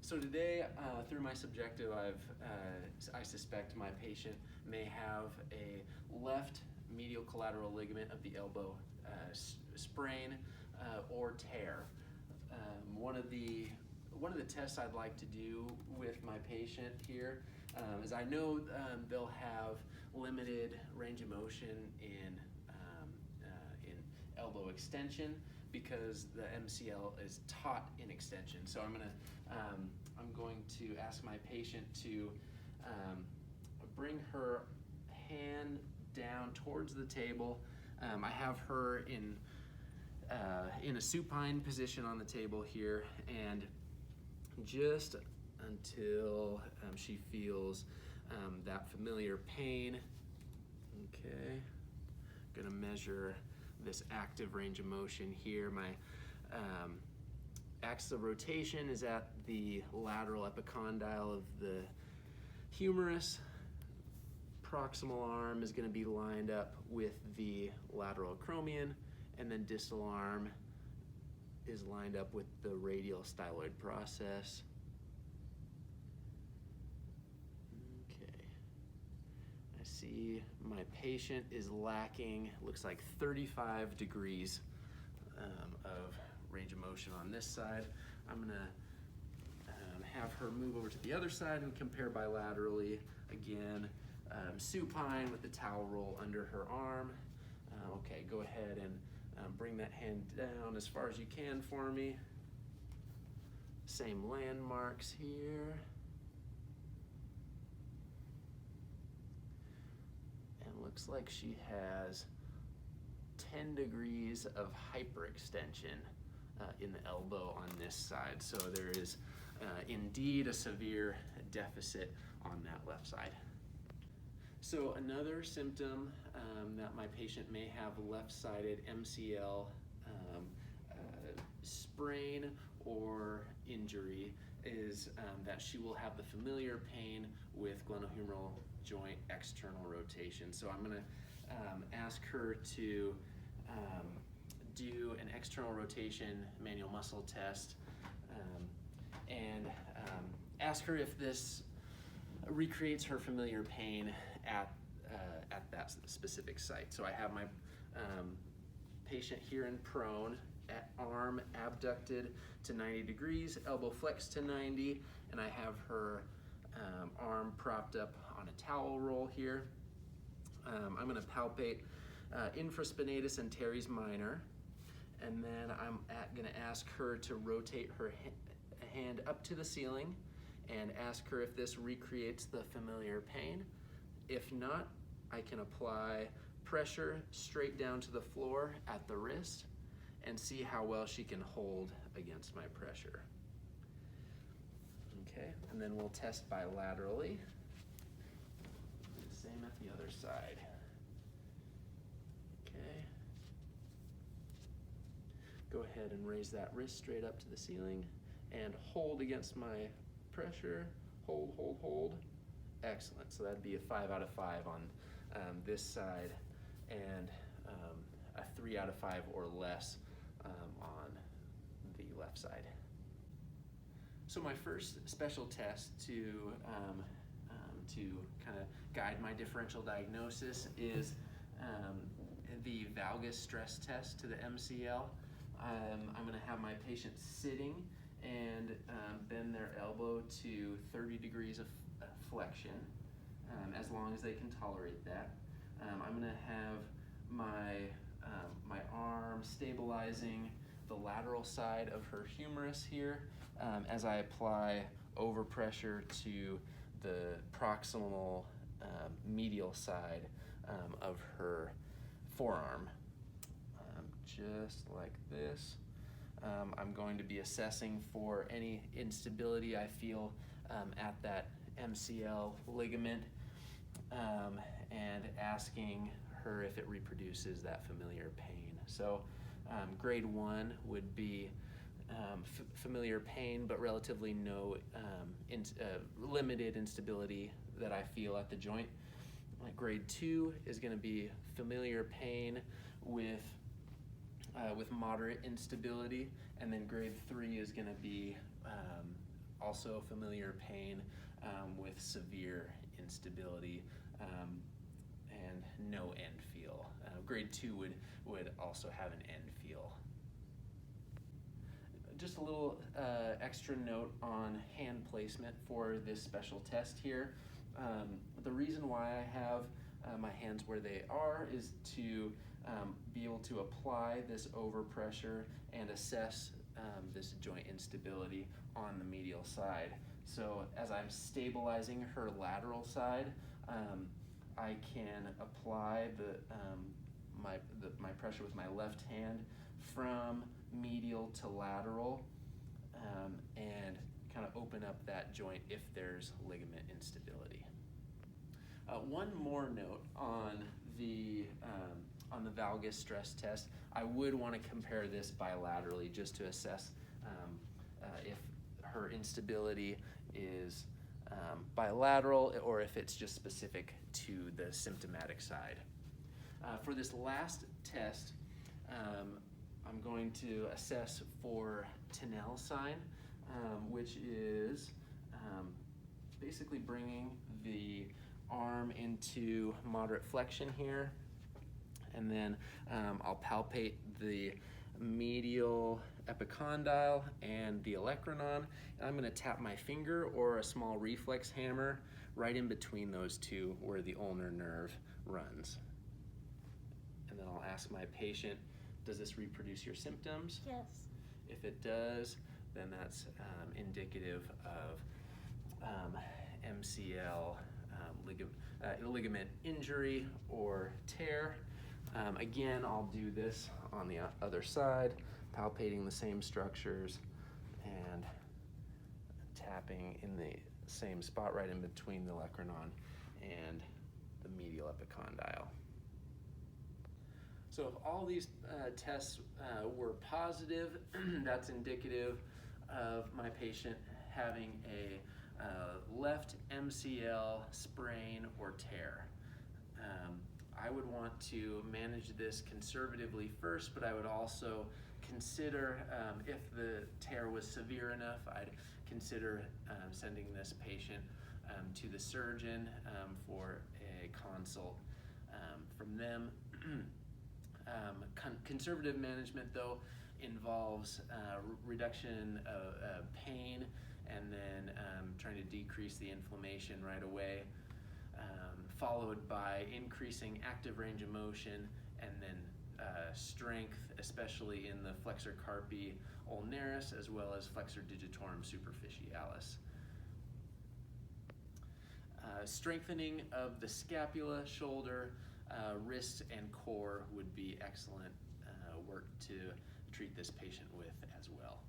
So today, through my subjective, I suspect my patient may have a left medial collateral ligament of the elbow sprain or tear. One of the tests I'd like to do with my patient here is I know they'll have limited range of motion in elbow extension because the MCL is taught in extension. So I'm going to ask my patient to bring her hand down towards the table. I have her in a supine position on the table here, and just until she feels that familiar pain. Okay, gonna measure this active range of motion here. My axis of rotation is at the lateral epicondyle of the humerus. Proximal arm is going to be lined up with the lateral acromion, and then distal arm is lined up with the radial styloid process. Okay, I see my patient is lacking, looks like 35 degrees of range of motion on this side. I'm gonna have her move over to the other side and compare bilaterally. Again, supine with the towel roll under her arm. Okay, go ahead and bring that hand down as far as you can for me. Same landmarks here. And looks like she has 10 degrees of hyperextension in the elbow on this side. So there is indeed a severe deficit on that left side. So another symptom that my patient may have left-sided MCL sprain or injury is that she will have the familiar pain with glenohumeral joint external rotation. So I'm going to ask her to do an external rotation manual muscle test and ask her if this recreates her familiar pain at that specific site. So I have my patient here in prone, arm abducted to 90 degrees, elbow flexed to 90, and I have her arm propped up on a towel roll here. I'm going to palpate infraspinatus and teres minor, and then I'm going to ask her to rotate her hand up to the ceiling and ask her if this recreates the familiar pain. If not, I can apply pressure straight down to the floor at the wrist and see how well she can hold against my pressure. Okay, and then we'll test bilaterally. Same at the other side. Okay. Go ahead and raise that wrist straight up to the ceiling and hold against my pressure. Hold, hold, hold. Excellent. So that'd be a 5 out of 5 on this side, and a 3 out of 5 or less on the left side. So my first special test to kind of guide my differential diagnosis is the valgus stress test to the MCL. I'm going to have my patient sitting and bend their elbow to 30 degrees of flexion, as long as they can tolerate that. I'm going to have my arm stabilizing the lateral side of her humerus here as I apply overpressure to the proximal medial side of her forearm, just like this. I'm going to be assessing for any instability I feel at that MCL ligament and asking her if it reproduces that familiar pain. So grade 1 would be familiar pain, but relatively no limited instability that I feel at the joint. Grade 2 is going to be familiar pain with moderate instability, and then grade 3 is going to be also familiar pain with severe instability and no end feel. Grade 2 would also have an end feel. Just a little extra note on hand placement for this special test here. The reason why I have my hands where they are is to be able to apply this overpressure and assess this joint instability on the medial side. So as I'm stabilizing her lateral side, I can apply my pressure with my left hand from medial to lateral and kind of open up that joint if there's ligament instability. One more note on the valgus stress test. I would want to compare this bilaterally just to assess if her instability is bilateral or if it's just specific to the symptomatic side. For this last test, I'm going to assess for Tinel sign, which is basically bringing the arm into moderate flexion here, and then I'll palpate the medial epicondyle and the olecranon, and I'm going to tap my finger or a small reflex hammer right in between those two where the ulnar nerve runs. And then I'll ask my patient, does this reproduce your symptoms? Yes. If it does, then that's indicative of MCL ligament injury or tear. Again, I'll do this on the other side, palpating the same structures and tapping in the same spot right in between the olecranon and the medial epicondyle. So if all these tests were positive, that's indicative of my patient having a left MCL sprain or tear. I would want to manage this conservatively first, but I would also consider, if the tear was severe enough, I'd consider sending this patient to the surgeon for a consult from them. Conservative management, though, involves reduction of pain and then trying to decrease the inflammation right away, followed by increasing active range of motion and then strength, especially in the flexor carpi ulnaris as well as flexor digitorum superficialis. Strengthening of the scapula, shoulder, wrist, and core would be excellent work to treat this patient with as well.